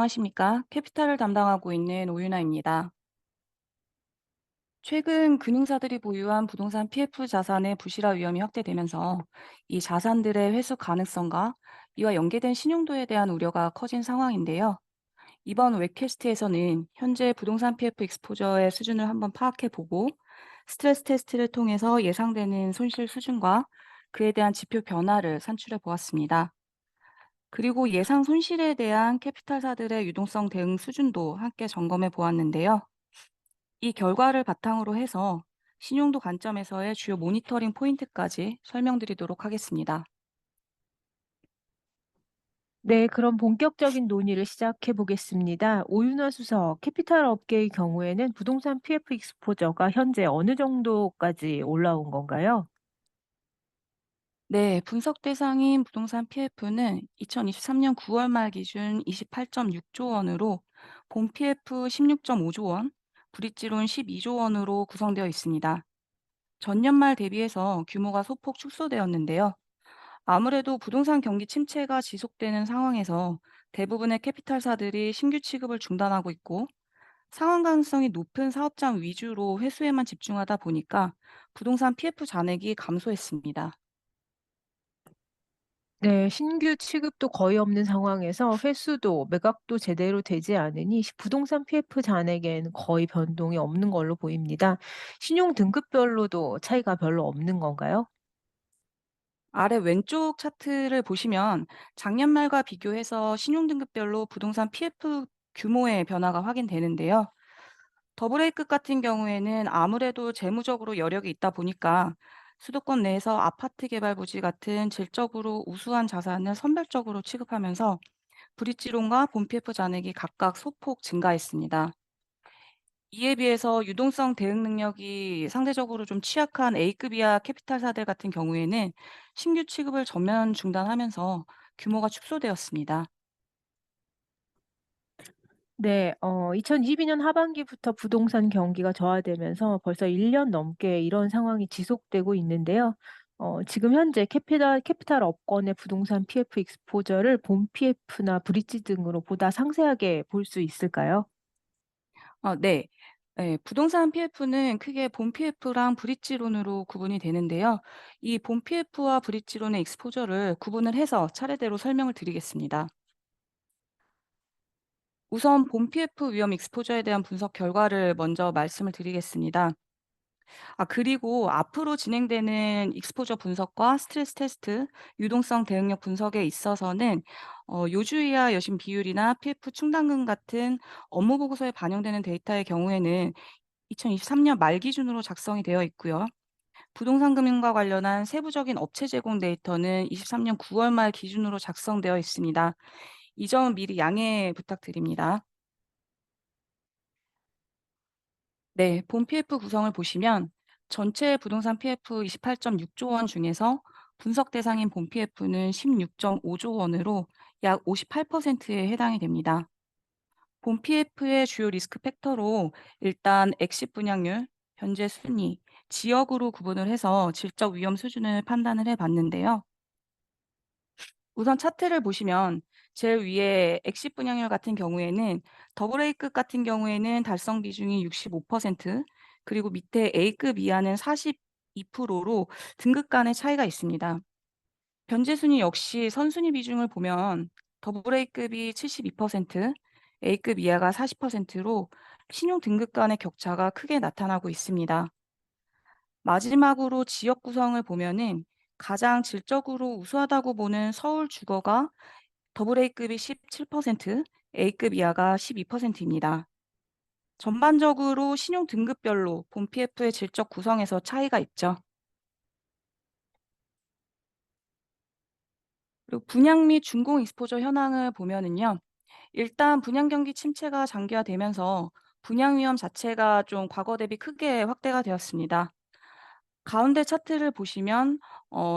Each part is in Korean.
안녕하십니까? 캐피탈을 담당하고 있는 오윤아입니다. 최근 금융사들이 보유한 부동산 PF 자산의 부실화 위험이 확대되면서 이 자산들의 회수 가능성과 이와 연계된 신용도에 대한 우려가 커진 상황인데요. 이번 웹캐스트에서는 현재 부동산 PF 익스포저의 수준을 한번 파악해 보고 스트레스 테스트를 통해서 예상되는 손실 수준과 그에 대한 지표 변화를 산출해 보았습니다. 그리고 예상 손실에 대한 캐피탈사들의 유동성 대응 수준도 함께 점검해 보았는데요. 이 결과를 바탕으로 해서 신용도 관점에서의 주요 모니터링 포인트까지 설명드리도록 하겠습니다. 네, 그럼 본격적인 논의를 시작해 보겠습니다. 오윤화 수석, 캐피탈 업계의 경우에는 부동산 PF 익스포저가 현재 어느 정도까지 올라온 건가요? 네, 분석 대상인 부동산 PF는 2023년 9월 말 기준 28.6조 원으로 본 PF 16.5조 원, 브릿지론 12조 원으로 구성되어 있습니다. 전년 말 대비해서 규모가 소폭 축소되었는데요. 아무래도 부동산 경기 침체가 지속되는 상황에서 대부분의 캐피탈사들이 신규 취급을 중단하고 있고 상환 가능성이 높은 사업장 위주로 회수에만 집중하다 보니까 부동산 PF 잔액이 감소했습니다. 네, 신규 취급도 거의 없는 상황에서 회수도 매각도 제대로 되지 않으니 부동산 PF 잔액에는 거의 변동이 없는 걸로 보입니다. 신용 등급별로도 차이가 별로 없는 건가요? 아래 왼쪽 차트를 보시면 작년 말과 비교해서 신용등급별로 부동산 PF 규모의 변화가 확인되는데요. 더블 A급 같은 경우에는 아무래도 재무적으로 여력이 있다 보니까 수도권 내에서 아파트 개발 부지 같은 질적으로 우수한 자산을 선별적으로 취급하면서 브릿지론과 본 PF 잔액이 각각 소폭 증가했습니다. 이에 비해서 유동성 대응 능력이 상대적으로 좀 취약한 A급 이하 캐피탈사들 같은 경우에는 신규 취급을 전면 중단하면서 규모가 축소되었습니다. 네. 2022년 하반기부터 부동산 경기가 저하되면서 벌써 1년 넘게 이런 상황이 지속되고 있는데요. 지금 현재 캐피탈 업권의 부동산 PF 익스포저를 본 PF나 브릿지 등으로 보다 상세하게 볼 수 있을까요? 네. 예, 부동산 PF는 크게 본 PF랑 브릿지론으로 구분이 되는데요. 이 본 PF와 브릿지론의 익스포저를 구분을 해서 차례대로 설명을 드리겠습니다. 우선 본 PF 위험 익스포저에 대한 분석 결과를 먼저 말씀을 드리겠습니다. 그리고 앞으로 진행되는 익스포저 분석과 스트레스 테스트, 유동성 대응력 분석에 있어서는 요주이하 여신 비율이나 PF 충당금 같은 업무 보고서에 반영되는 데이터의 경우에는 2023년 말 기준으로 작성이 되어 있고요. 부동산 금융과 관련한 세부적인 업체 제공 데이터는 23년 9월 말 기준으로 작성되어 있습니다. 이 점 미리 양해 부탁드립니다. 네, 본 PF 구성을 보시면 전체 부동산 PF 28.6조 원 중에서 분석 대상인 본 PF는 16.5조 원으로 약 58%에 해당이 됩니다. 본 PF의 주요 리스크 팩터로 일단 엑시 분양률, 현재 순위, 지역으로 구분을 해서 질적 위험 수준을 판단을 해 봤는데요. 우선 차트를 보시면 제일 위에 엑시 분양률 같은 경우에는 더블 A급 같은 경우에는 달성 비중이 65%, 그리고 밑에 A급 이하는 42%로 등급 간의 차이가 있습니다. 변제 순위 역시 선순위 비중을 보면 더블 A급이 72%, A급 이하가 40%로 신용 등급 간의 격차가 크게 나타나고 있습니다. 마지막으로 지역 구성을 보면은 가장 질적으로 우수하다고 보는 서울 주거가 더블 A급이 17%, A급 이하가 12%입니다. 전반적으로 신용 등급별로 본 PF의 질적 구성에서 차이가 있죠. 그리고 분양 및 준공 익스포저 현황을 보면은요. 일단 분양 경기 침체가 장기화되면서 분양 위험 자체가 좀 과거 대비 크게 확대가 되었습니다. 가운데 차트를 보시면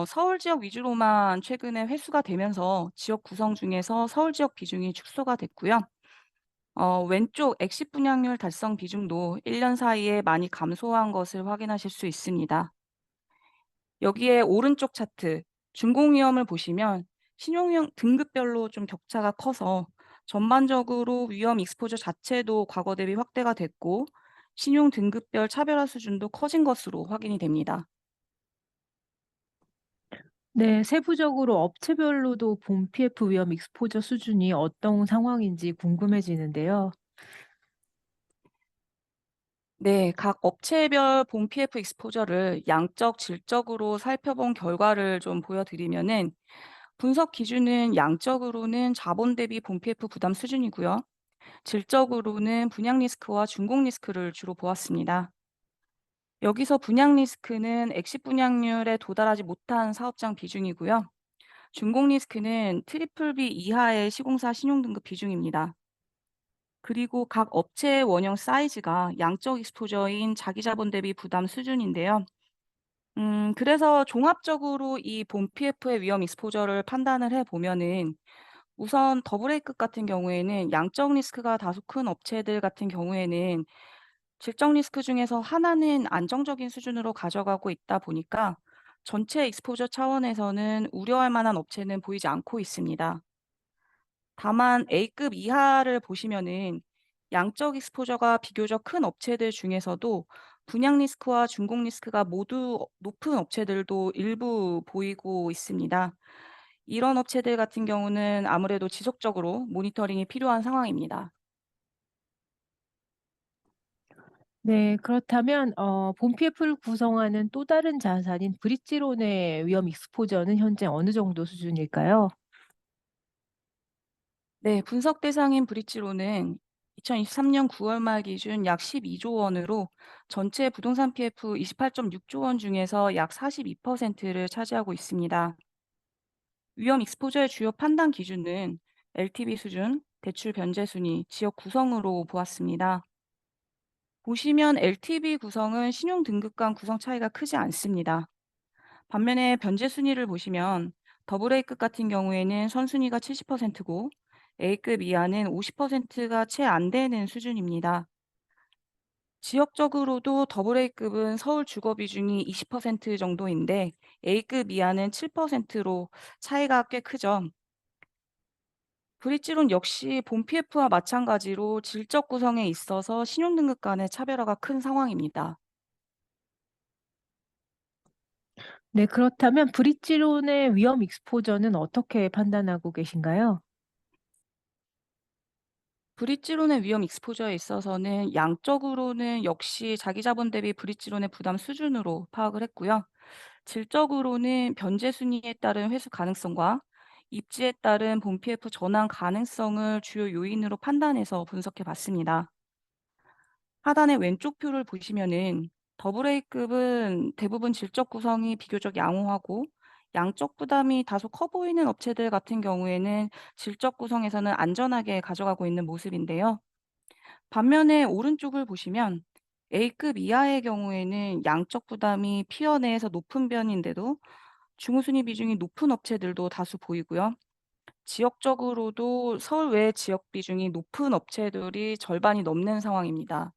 서울 지역 위주로만 최근에 회수가 되면서 지역 구성 중에서 서울 지역 비중이 축소가 됐고요. 왼쪽 엑시 분양률 달성 비중도 1년 사이에 많이 감소한 것을 확인하실 수 있습니다. 여기에 오른쪽 차트 준공 위험을 보시면 신용 위험 등급별로 좀 격차가 커서 전반적으로 위험 익스포저 자체도 과거 대비 확대가 됐고, 신용 등급별 차별화 수준도 커진 것으로 확인이 됩니다. 네, 세부적으로 업체별로도 본 PF 위험 익스포저 수준이 어떤 상황인지 궁금해지는데요. 네, 각 업체별 본 PF 익스포저를 양적, 질적으로 살펴본 결과를 좀 보여드리면은 분석 기준은 양적으로는 자본 대비 본 PF 부담 수준이고요. 질적으로는 분양 리스크와 준공 리스크를 주로 보았습니다. 여기서 분양 리스크는 엑시 분양률에 도달하지 못한 사업장 비중이고요. 준공 리스크는 트리플 B 이하의 시공사 신용등급 비중입니다. 그리고 각 업체의 원형 사이즈가 양적 익스포저인 자기 자본 대비 부담 수준인데요. 그래서 종합적으로 이 본 PF의 위험 익스포저를 판단을 해 보면은 우선 더블 A급 같은 경우에는 양적 리스크가 다소 큰 업체들 같은 경우에는 질적 리스크 중에서 하나는 안정적인 수준으로 가져가고 있다 보니까 전체 익스포저 차원에서는 우려할 만한 업체는 보이지 않고 있습니다. 다만 A급 이하를 보시면은 양적 익스포저가 비교적 큰 업체들 중에서도 분양 리스크와 준공 리스크가 모두 높은 업체들도 일부 보이고 있습니다. 이런 업체들 같은 경우는 아무래도 지속적으로 모니터링이 필요한 상황입니다. 네, 그렇다면 본 PF를 구성하는 또 다른 자산인 브릿지론의 위험 익스포저는 현재 어느 정도 수준일까요? 네, 분석 대상인 브릿지로는 2023년 9월 말 기준 약 12조 원으로 전체 부동산 PF 28.6조 원 중에서 약 42%를 차지하고 있습니다. 위험 익스포저의 주요 판단 기준은 LTV 수준, 대출 변제 순위, 지역 구성으로 보았습니다. 보시면 LTV 구성은 신용 등급 간 구성 차이가 크지 않습니다. 반면에 변제 순위를 보시면 더블 A급 같은 경우에는 선순위가 70%고 A급 이하는 50%가 채 안 되는 수준입니다. 지역적으로도 더블 A급은 서울 주거 비중이 20% 정도인데 A급 이하는 7%로 차이가 꽤 크죠. 브릿지론 역시 본 PF와 마찬가지로 질적 구성에 있어서 신용등급 간의 차별화가 큰 상황입니다. 네, 그렇다면 브릿지론의 위험 익스포저는 어떻게 판단하고 계신가요? 브릿지론의 위험 익스포저에 있어서는 양적으로는 역시 자기 자본 대비 브릿지론의 부담 수준으로 파악을 했고요. 질적으로는 변제 순위에 따른 회수 가능성과 입지에 따른 본 PF 전환 가능성을 주요 요인으로 판단해서 분석해 봤습니다. 하단의 왼쪽 표를 보시면은 더블 A급은 대부분 질적 구성이 비교적 양호하고 양적 부담이 다소 커 보이는 업체들 같은 경우에는 질적 구성에서는 안전하게 가져가고 있는 모습인데요. 반면에 오른쪽을 보시면 A급 이하의 경우에는 양적 부담이 피어 내에서 높은 편인데도 중후순위 비중이 높은 업체들도 다수 보이고요. 지역적으로도 서울 외 지역 비중이 높은 업체들이 절반이 넘는 상황입니다.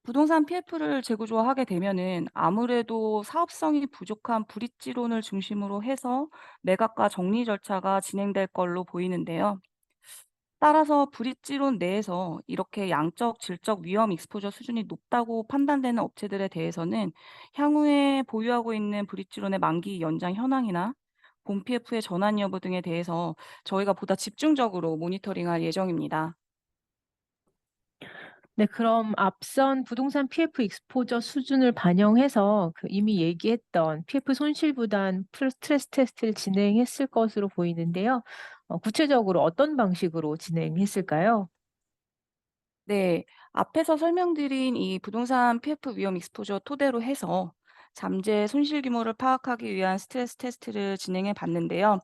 부동산 PF를 재구조하게 되면은 아무래도 사업성이 부족한 브릿지론을 중심으로 해서 매각과 정리 절차가 진행될 걸로 보이는데요. 따라서 브릿지론 내에서 이렇게 양적, 질적 위험 익스포저 수준이 높다고 판단되는 업체들에 대해서는 향후에 보유하고 있는 브릿지론의 만기 연장 현황이나 본 PF의 전환 여부 등에 대해서 저희가 보다 집중적으로 모니터링할 예정입니다. 네, 그럼 앞선 부동산 PF 익스포저 수준을 반영해서 이미 얘기했던 PF 손실 부담 스트레스 테스트를 진행했을 것으로 보이는데요. 구체적으로 어떤 방식으로 진행했을까요? 네, 앞에서 설명드린 이 부동산 PF 위험 익스포저 토대로 해서 잠재 손실 규모를 파악하기 위한 스트레스 테스트를 진행해 봤는데요.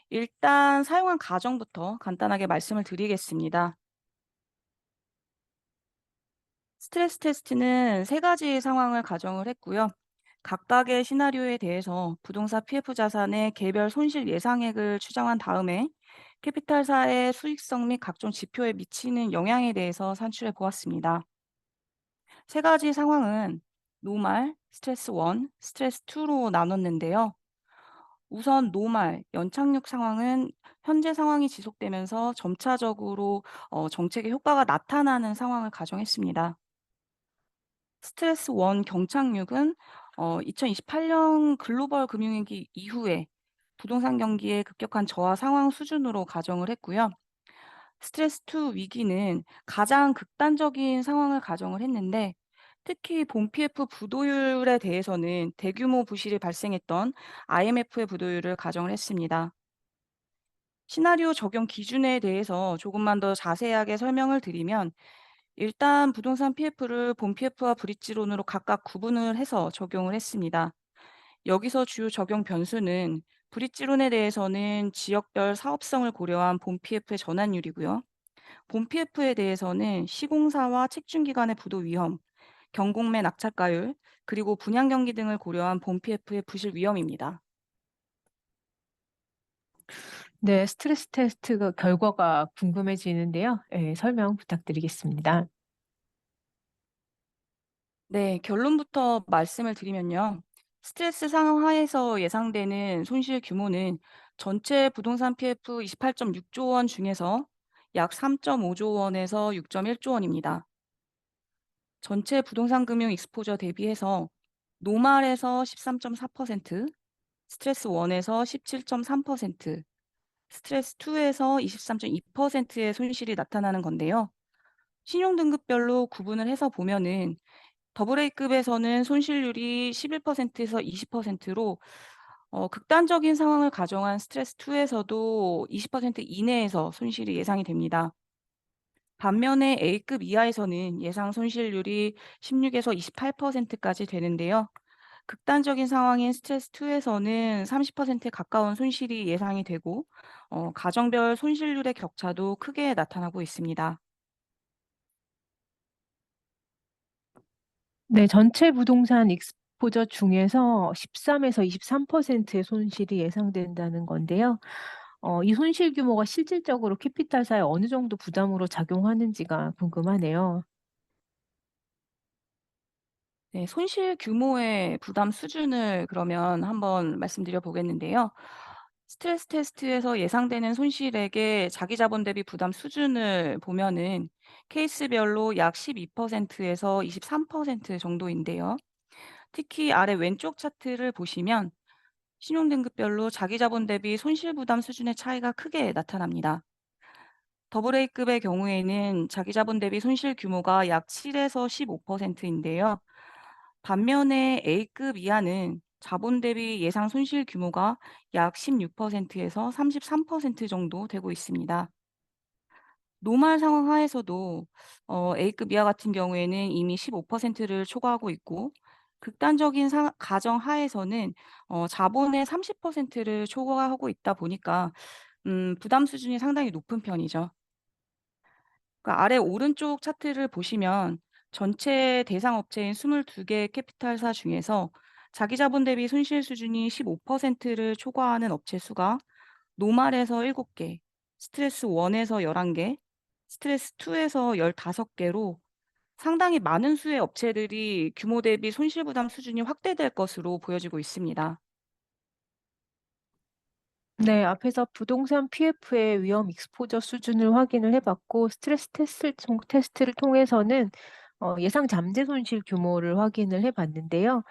일단 사용한 가정부터 간단하게 말씀을 드리겠습니다. 스트레스 테스트는 세 가지 상황을 가정을 했고요. 각각의 시나리오에 대해서 부동산 PF 자산의 개별 손실 예상액을 추정한 다음에 캐피탈사의 수익성 및 각종 지표에 미치는 영향에 대해서 산출해 보았습니다. 세 가지 상황은 노말, 스트레스 1, 스트레스 2로 나눴는데요. 우선 노말, 연착륙 상황은 현재 상황이 지속되면서 점차적으로 정책의 효과가 나타나는 상황을 가정했습니다. 스트레스 원 경착륙은 2028년 글로벌 금융위기 이후에 부동산 경기의 급격한 저하 상황 수준으로 가정을 했고요. 스트레스 2 위기는 가장 극단적인 상황을 가정을 했는데, 특히 본 PF 부도율에 대해서는 대규모 부실이 발생했던 IMF의 부도율을 가정을 했습니다. 시나리오 적용 기준에 대해서 조금만 더 자세하게 설명을 드리면, 일단 부동산 PF를 본 PF와 브릿지론으로 각각 구분을 해서 적용을 했습니다. 여기서 주요 적용 변수는 브릿지론에 대해서는 지역별 사업성을 고려한 본 PF의 전환율이고요. 본 PF에 대해서는 시공사와 책임기관의 부도 위험, 경공매 낙찰가율, 그리고 분양 경기 등을 고려한 본 PF의 부실 위험입니다. 네, 스트레스 테스트 그 결과가 궁금해지는데요. 예, 설명 부탁드리겠습니다. 네, 결론부터 말씀을 드리면요. 스트레스 상황 하에서 예상되는 손실 규모는 전체 부동산 PF 28.6조 원 중에서 약 3.5조 원에서 6.1조 원입니다. 전체 부동산 금융 익스포저 대비해서 노말에서 13.4%, 스트레스 1에서 17.3%, 스트레스 2에서 23.2%의 손실이 나타나는 건데요. 신용 등급별로 구분을 해서 보면은 더블A급에서는 손실률이 11%에서 20%로 극단적인 상황을 가정한 스트레스 2에서도 20% 이내에서 손실이 예상이 됩니다. 반면에 A급 이하에서는 예상 손실률이 16에서 28%까지 되는데요. 극단적인 상황인 스트레스 2에서는 30%에 가까운 손실이 예상이 되고, 가정별 손실률의 격차도 크게 나타나고 있습니다. 네, 전체 부동산 익스포저 중에서 13에서 23%의 손실이 예상된다는 건데요. 이 손실 규모가 실질적으로 캐피탈사에 어느 정도 부담으로 작용하는지가 궁금하네요. 네, 손실 규모의 부담 수준을 그러면 한번 말씀드려 보겠는데요. 스트레스 테스트에서 예상되는 손실액의 자기 자본 대비 부담 수준을 보면은 케이스별로 약 12%에서 23% 정도인데요. 특히 아래 왼쪽 차트를 보시면 신용 등급별로 자기 자본 대비 손실 부담 수준의 차이가 크게 나타납니다. 더블 A급의 경우에는 자기 자본 대비 손실 규모가 약 7에서 15%인데요. 반면에 A급 이하는 자본 대비 예상 손실 규모가 약 16%에서 33% 정도 되고 있습니다. 노말 상황 하에서도 A급 이하 같은 경우에는 이미 15%를 초과하고 있고, 극단적인 가정 하에서는 자본의 30%를 초과하고 있다 보니까 부담 수준이 상당히 높은 편이죠. 그러니까 아래 오른쪽 차트를 보시면 전체 대상 업체인 22개 캐피탈사 중에서 자기 자본 대비 손실 수준이 15%를 초과하는 업체 수가 노말에서 7개, 스트레스 1에서 11개, 스트레스 2에서 15개로 상당히 많은 수의 업체들이 규모 대비 손실 부담 수준이 확대될 것으로 보여지고 있습니다. 네, 앞에서 부동산 PF의 위험 익스포저 수준을 확인을 해봤고, 스트레스 테스트를 통해서는 예상 잠재 손실 규모를 확인을 해봤는데요.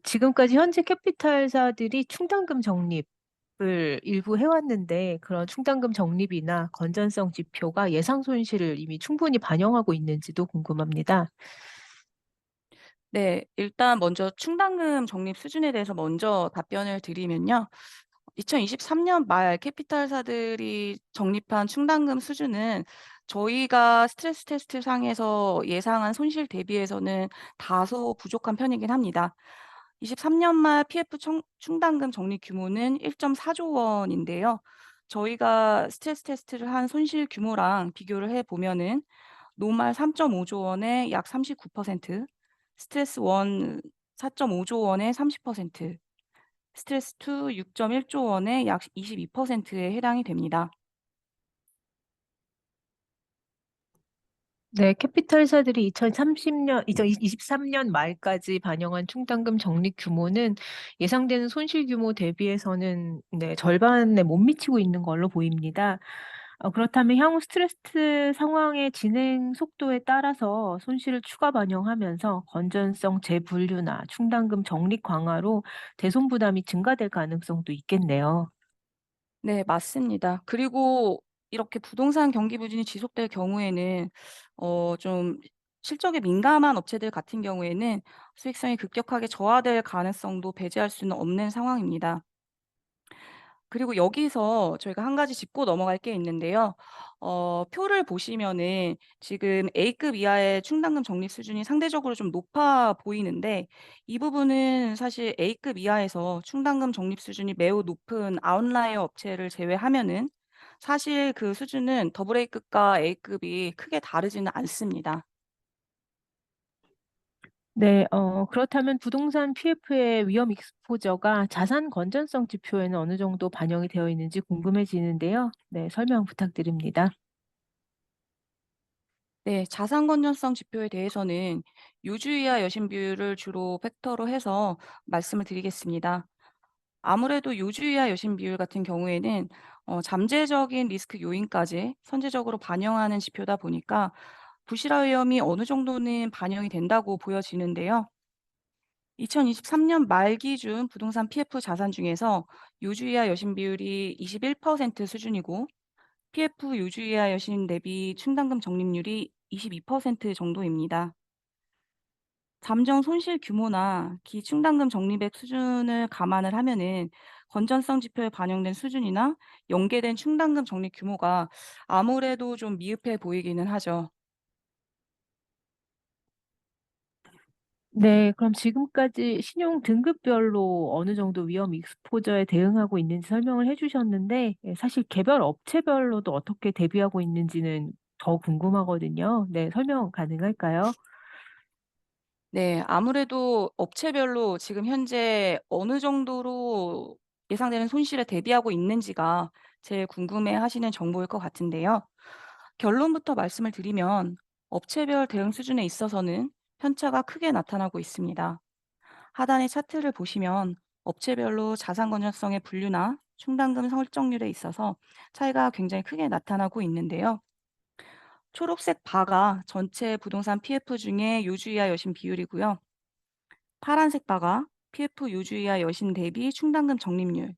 지금까지 현재 캐피탈사들이 충당금 적립을 일부 해왔는데, 그런 충당금 적립이나 건전성 지표가 예상 손실을 이미 충분히 반영하고 있는지도 궁금합니다. 네. 일단 먼저 충당금 적립 수준에 대해서 먼저 답변을 드리면요. 2023년 말 캐피탈사들이 적립한 충당금 수준은 저희가 스트레스 테스트 상에서 예상한 손실 대비해서는 다소 부족한 편이긴 합니다. 23년 말 PF 충당금 적립 규모는 1.4조 원인데요. 저희가 스트레스 테스트를 한 손실 규모랑 비교를 해 보면은 노말 3.5조 원의 약 39%, 스트레스 1 4.5조 원의 30%, 스트레스 2 6.1조 원의 약 22%에 해당이 됩니다. 네, 캐피탈사들이 2023년 말까지 반영한 충당금 적립 규모는 예상되는 손실 규모 대비해서는 네, 절반에 못 미치고 있는 걸로 보입니다. 그렇다면 향후 스트레스 상황의 진행 속도에 따라서 손실을 추가 반영하면서 건전성 재분류나 충당금 적립 강화로 대손 부담이 증가될 가능성도 있겠네요. 네, 맞습니다. 그리고 이렇게 부동산 경기 부진이 지속될 경우에는 좀 실적에 민감한 업체들 같은 경우에는 수익성이 급격하게 저하될 가능성도 배제할 수는 없는 상황입니다. 그리고 여기서 저희가 한 가지 짚고 넘어갈 게 있는데요. 표를 보시면은 지금 A급 이하의 충당금 적립 수준이 상대적으로 좀 높아 보이는데 이 부분은 사실 A급 이하에서 충당금 적립 수준이 매우 높은 아웃라이어 업체를 제외하면은 사실 그 수준은 더블 A급과 A급이 크게 다르지는 않습니다. 네. 그렇다면 부동산 PF의 위험 익스포저가 자산 건전성 지표에는 어느 정도 반영이 되어 있는지 궁금해지는데요. 네, 설명 부탁드립니다. 네. 자산 건전성 지표에 대해서는 유주이하 여신 비율을 주로 팩터로 해서 말씀을 드리겠습니다. 아무래도 요주이하 여신 비율 같은 경우에는 잠재적인 리스크 요인까지 선제적으로 반영하는 지표다 보니까 부실화 위험이 어느 정도는 반영이 된다고 보여지는데요. 2023년 말 기준 부동산 PF 자산 중에서 요주이하 여신 비율이 21% 수준이고 PF 요주이하 여신 대비 충당금 적립률이 22% 정도입니다. 잠정 손실 규모나 기충당금 적립액 수준을 감안을 하면은 건전성 지표에 반영된 수준이나 연계된 충당금 적립 규모가 아무래도 좀 미흡해 보이기는 하죠. 네, 그럼 지금까지 신용 등급별로 어느 정도 위험 익스포저에 대응하고 있는지 설명을 해주셨는데, 예, 사실 개별 업체별로도 어떻게 대비하고 있는지는 더 궁금하거든요. 네, 설명 가능할까요? 네, 아무래도 업체별로 지금 현재 어느 정도로 예상되는 손실에 대비하고 있는지가 제일 궁금해 하시는 정보일 것 같은데요. 결론부터 말씀을 드리면 업체별 대응 수준에 있어서는 편차가 크게 나타나고 있습니다. 하단의 차트를 보시면 업체별로 자산 건전성의 분류나 충당금 설정률에 있어서 차이가 굉장히 크게 나타나고 있는데요. 초록색 바가 전체 부동산 PF 중에 요주이하 여신 비율이고요. 파란색 바가 PF 요주이하 여신 대비 충당금 적립률,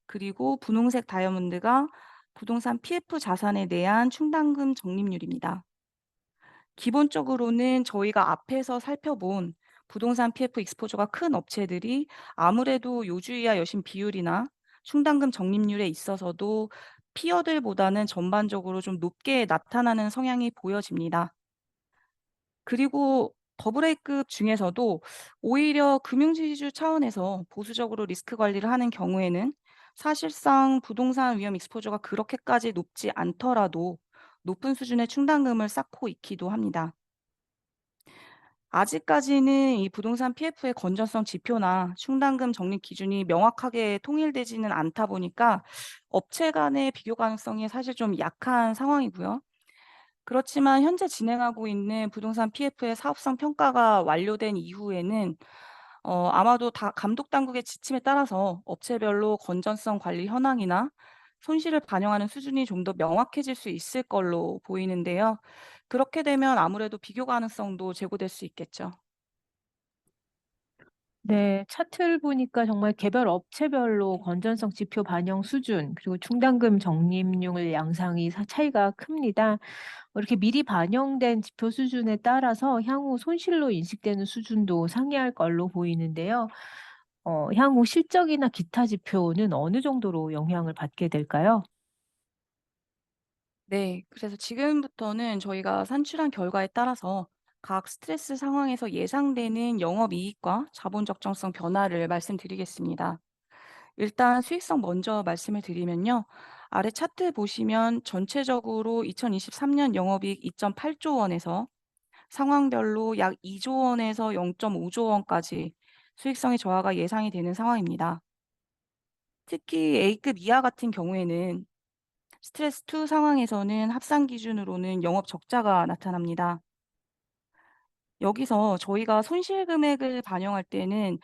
그리고 분홍색 다이아몬드가 부동산 PF 자산에 대한 충당금 적립률입니다. 기본적으로는 저희가 앞에서 살펴본 부동산 PF 익스포저가 큰 업체들이 아무래도 요주이하 여신 비율이나 충당금 적립률에 있어서도 피어들보다는 전반적으로 좀 높게 나타나는 성향이 보여집니다. 그리고 더블 A급 중에서도 오히려 금융지주 차원에서 보수적으로 리스크 관리를 하는 경우에는 사실상 부동산 위험 익스포저가 그렇게까지 높지 않더라도 높은 수준의 충당금을 쌓고 있기도 합니다. 아직까지는 이 부동산 PF의 건전성 지표나 충당금 적립 기준이 명확하게 통일되지는 않다 보니까 업체 간의 비교 가능성이 사실 좀 약한 상황이고요. 그렇지만 현재 진행하고 있는 부동산 PF의 사업성 평가가 완료된 이후에는 아마도 다 감독 당국의 지침에 따라서 업체별로 건전성 관리 현황이나 손실을 반영하는 수준이 좀 더 명확해질 수 있을 걸로 보이는데요. 그렇게 되면 아무래도 비교 가능성도 제고될 수 있겠죠. 네. 차트를 보니까 정말 개별 업체별로 건전성 지표 반영 수준 그리고 충당금 적립률 양상이 차이가 큽니다. 이렇게 미리 반영된 지표 수준에 따라서 향후 손실로 인식되는 수준도 상이할 걸로 보이는데요. 향후 실적이나 기타 지표는 어느 정도로 영향을 받게 될까요? 네. 그래서 지금부터는 저희가 산출한 결과에 따라서 각 스트레스 상황에서 예상되는 영업이익과 자본 적정성 변화를 말씀드리겠습니다. 일단 수익성 먼저 말씀을 드리면요. 아래 차트 보시면 전체적으로 2023년 영업이익 2.8조 원에서 상황별로 약 2조 원에서 0.5조 원까지 수익성의 저하가 예상이 되는 상황입니다. 특히 A급 이하 같은 경우에는 스트레스 2 상황에서는 합산 기준으로는 영업 적자가 나타납니다. 여기서 저희가 손실 금액을 반영할 때는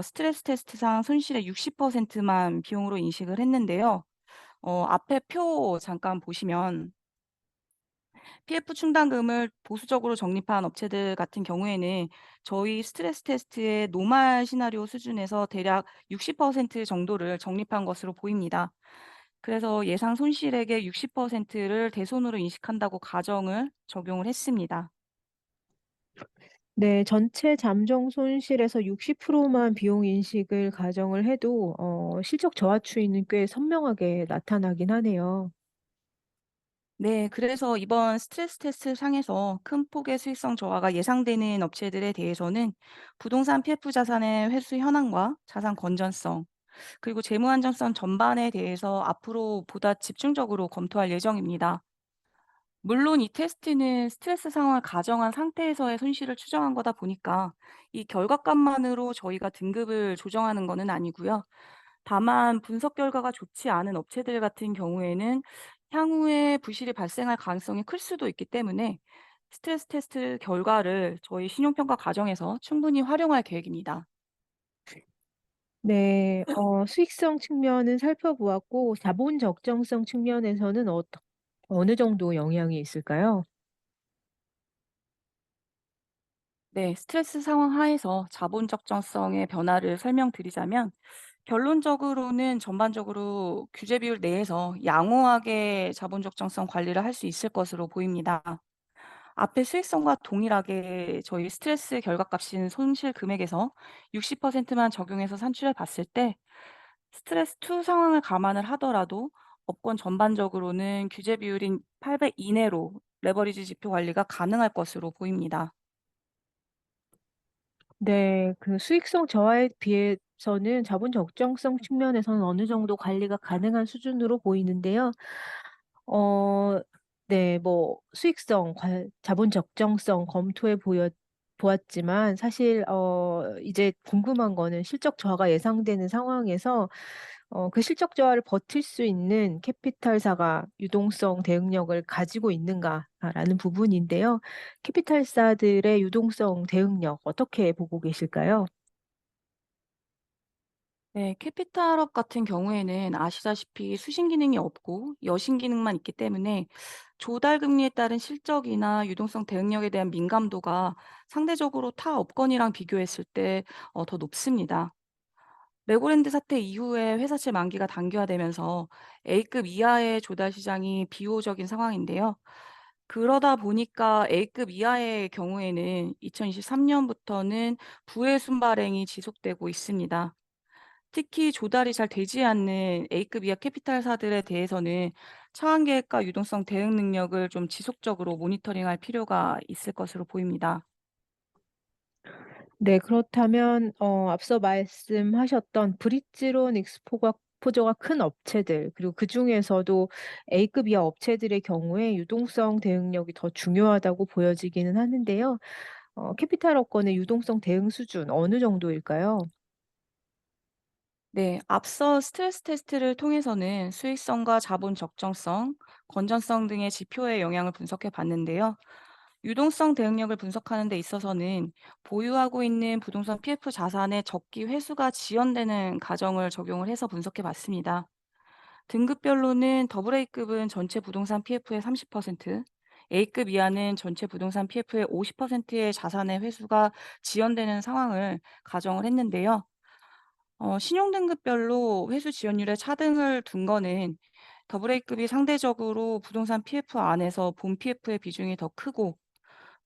스트레스 테스트상 손실의 60%만 비용으로 인식을 했는데요. 앞에 표 잠깐 보시면 PF 충당금을 보수적으로 적립한 업체들 같은 경우에는 저희 스트레스 테스트의 노말 시나리오 수준에서 대략 60% 정도를 적립한 것으로 보입니다. 그래서 예상 손실액의 60%를 대손으로 인식한다고 가정을 적용을 했습니다. 네. 전체 잠정 손실에서 60%만 비용 인식을 가정을 해도 실적 저하 추이는 꽤 선명하게 나타나긴 하네요. 네, 그래서 이번 스트레스 테스트 상에서 큰 폭의 수익성 저하가 예상되는 업체들에 대해서는 부동산 PF 자산의 회수 현황과 자산 건전성, 그리고 재무 안정성 전반에 대해서 앞으로 보다 집중적으로 검토할 예정입니다. 물론 이 테스트는 스트레스 상황을 가정한 상태에서의 손실을 추정한 거다 보니까 이 결과값만으로 저희가 등급을 조정하는 것은 아니고요. 다만 분석 결과가 좋지 않은 업체들 같은 경우에는 향후에 부실이 발생할 가능성이 클 수도 있기 때문에 스트레스 테스트 결과를 저희 신용평가 과정에서 충분히 활용할 계획입니다. 네. 수익성 측면은 살펴보았고 자본 적정성 측면에서는 어느 정도 영향이 있을까요? 네, 스트레스 상황 하에서 자본 적정성의 변화를 설명드리자면 결론적으로는 전반적으로 규제 비율 내에서 양호하게 자본 적정성 관리를 할 수 있을 것으로 보입니다. 앞에 수익성과 동일하게 저희 스트레스 결과값인 손실 금액에서 60%만 적용해서 산출해 봤을 때 스트레스 2 상황을 감안을 하더라도 업권 전반적으로는 규제 비율인 800 이내로 레버리지 지표 관리가 가능할 것으로 보입니다. 네. 그 수익성 저하에 비해서는 자본 적정성 측면에서는 어느 정도 관리가 가능한 수준으로 보이는데요. 어 네. 뭐 수익성, 자본 적정성 검토해 보았지만 사실 이제 궁금한 거는 실적 저하가 예상되는 상황에서 그 실적 저하를 버틸 수 있는 캐피탈사가 유동성 대응력을 가지고 있는가라는 부분인데요. 캐피탈사들의 유동성 대응력 어떻게 보고 계실까요? 네, 캐피탈업 같은 경우에는 아시다시피 수신 기능이 없고 여신 기능만 있기 때문에 조달 금리에 따른 실적이나 유동성 대응력에 대한 민감도가 상대적으로 타 업권이랑 비교했을 때 더 높습니다. 레고랜드 사태 이후에 회사채 만기가 단기화되면서 A급 이하의 조달 시장이 비호적인 상황인데요. 그러다 보니까 A급 이하의 경우에는 2023년부터는 부의 순발행이 지속되고 있습니다. 특히 조달이 잘 되지 않는 A급 이하 캐피탈사들에 대해서는 차환 계획과 유동성 대응 능력을 좀 지속적으로 모니터링할 필요가 있을 것으로 보입니다. 네. 그렇다면 앞서 말씀하셨던 브릿지론 익스포저가 큰 업체들 그리고 그중에서도 A급 이하 업체들의 경우에 유동성 대응력이 더 중요하다고 보여지기는 하는데요. 캐피탈 업권의 유동성 대응 수준 어느 정도일까요? 네, 앞서 스트레스 테스트를 통해서는 수익성과 자본 적정성, 건전성 등의 지표의 영향을 분석해 봤는데요. 유동성 대응력을 분석하는 데 있어서는 보유하고 있는 부동산 PF 자산의 적기 회수가 지연되는 가정을 적용을 해서 분석해 봤습니다. 등급별로는 더블 A급은 전체 부동산 PF의 30%, A급 이하는 전체 부동산 PF의 50%의 자산의 회수가 지연되는 상황을 가정을 했는데요. 신용 등급별로 회수 지연율의 차등을 둔 거는 더블 A급이 상대적으로 부동산 PF 안에서 본 PF의 비중이 더 크고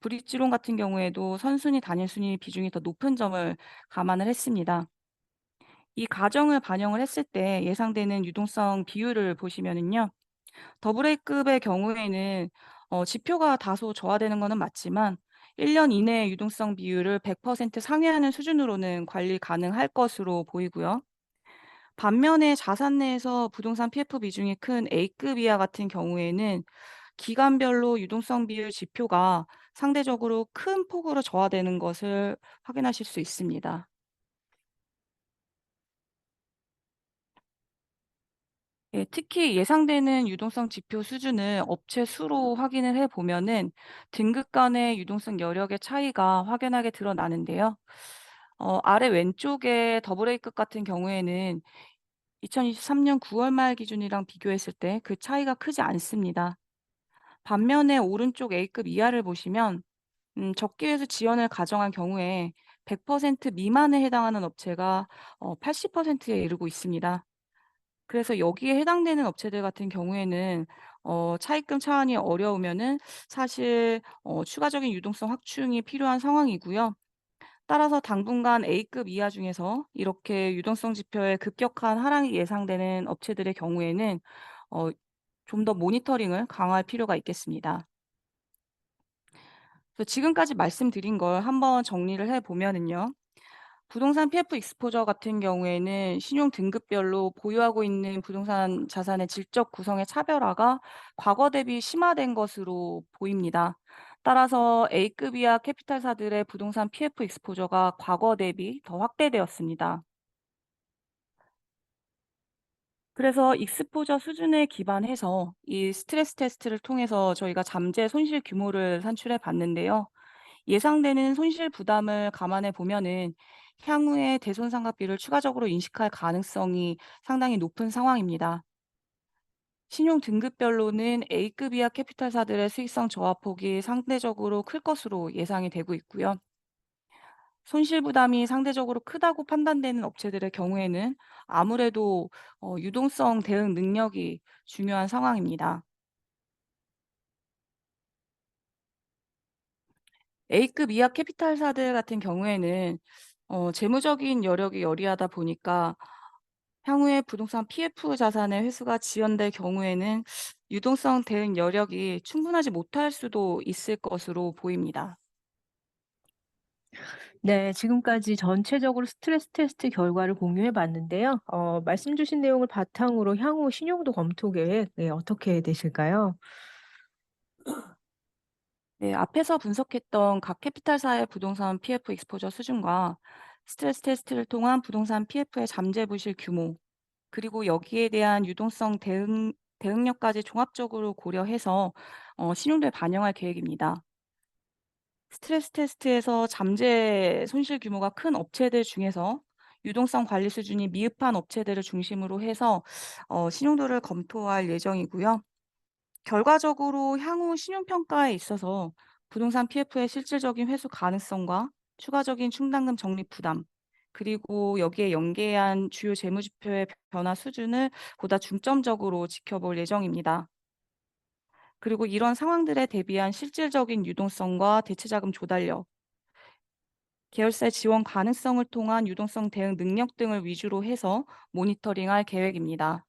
브릿지론 같은 경우에도 선순위, 단일순위 비중이 더 높은 점을 감안을 했습니다. 이 가정을 반영을 했을 때 예상되는 유동성 비율을 보시면은요. 더블 A급의 경우에는 지표가 다소 저하되는 거는 맞지만 1년 이내의 유동성 비율을 100% 상회하는 수준으로는 관리 가능할 것으로 보이고요. 반면에 자산 내에서 부동산 PF 비중이 큰 A급 이하 같은 경우에는 기간별로 유동성 비율 지표가 상대적으로 큰 폭으로 저하되는 것을 확인하실 수 있습니다. 네, 특히 예상되는 유동성 지표 수준을 업체 수로 확인을 해 보면은 등급 간의 유동성 여력의 차이가 확연하게 드러나는데요. 아래 왼쪽에 더블 A급 같은 경우에는 2023년 9월 말 기준이랑 비교했을 때 그 차이가 크지 않습니다. 반면에 오른쪽 A급 이하를 보시면 적기회수 지연을 가정한 경우에 100% 미만에 해당하는 업체가 80%에 이르고 있습니다. 그래서 여기에 해당되는 업체들 같은 경우에는 차입금 차환이 어려우면은 사실 추가적인 유동성 확충이 필요한 상황이고요. 따라서 당분간 A급 이하 중에서 이렇게 유동성 지표에 급격한 하락이 예상되는 업체들의 경우에는 어 좀 더 모니터링을 강화할 필요가 있겠습니다. 그래서 지금까지 말씀드린 걸 한번 정리를 해 보면은요. 부동산 PF 익스포저 같은 경우에는 신용 등급별로 보유하고 있는 부동산 자산의 질적 구성의 차별화가 과거 대비 심화된 것으로 보입니다. 따라서 A급 이하 캐피탈사들의 부동산 PF 익스포저가 과거 대비 더 확대되었습니다. 그래서 익스포저 수준에 기반해서 이 스트레스 테스트를 통해서 저희가 잠재 손실 규모를 산출해 봤는데요. 예상되는 손실 부담을 감안해 보면은 향후에 대손상각비를 추가적으로 인식할 가능성이 상당히 높은 상황입니다. 신용 등급별로는 A급 이하 캐피탈사들의 수익성 저하폭이 상대적으로 클 것으로 예상이 되고 있고요. 손실 부담이 상대적으로 크다고 판단되는 업체들의 경우에는 아무래도 유동성 대응 능력이 중요한 상황입니다. A급 이하 캐피탈사들 같은 경우에는 재무적인 여력이 여리하다 보니까 향후에 부동산 PF 자산의 회수가 지연될 경우에는 유동성 대응 여력이 충분하지 못할 수도 있을 것으로 보입니다. 네. 지금까지 전체적으로 스트레스 테스트 결과를 공유해 봤는데요. 말씀 주신 내용을 바탕으로 향후 신용도 검토 계획 어떻게 되실까요? 네, 앞에서 분석했던 각 캐피탈사의 부동산 PF 익스포저 수준과 스트레스 테스트를 통한 부동산 PF의 잠재 부실 규모, 그리고 여기에 대한 유동성 대응력까지 종합적으로 고려해서 신용도에 반영할 계획입니다. 스트레스 테스트에서 잠재 손실 규모가 큰 업체들 중에서 유동성 관리 수준이 미흡한 업체들을 중심으로 해서 신용도를 검토할 예정이고요. 결과적으로 향후 신용평가에 있어서 부동산 PF의 실질적인 회수 가능성과 추가적인 충당금 적립 부담, 그리고 여기에 연계한 주요 재무지표의 변화 수준을 보다 중점적으로 지켜볼 예정입니다. 그리고 이런 상황들에 대비한 실질적인 유동성과 대체자금 조달력, 계열사의 지원 가능성을 통한 유동성 대응 능력 등을 위주로 해서 모니터링할 계획입니다.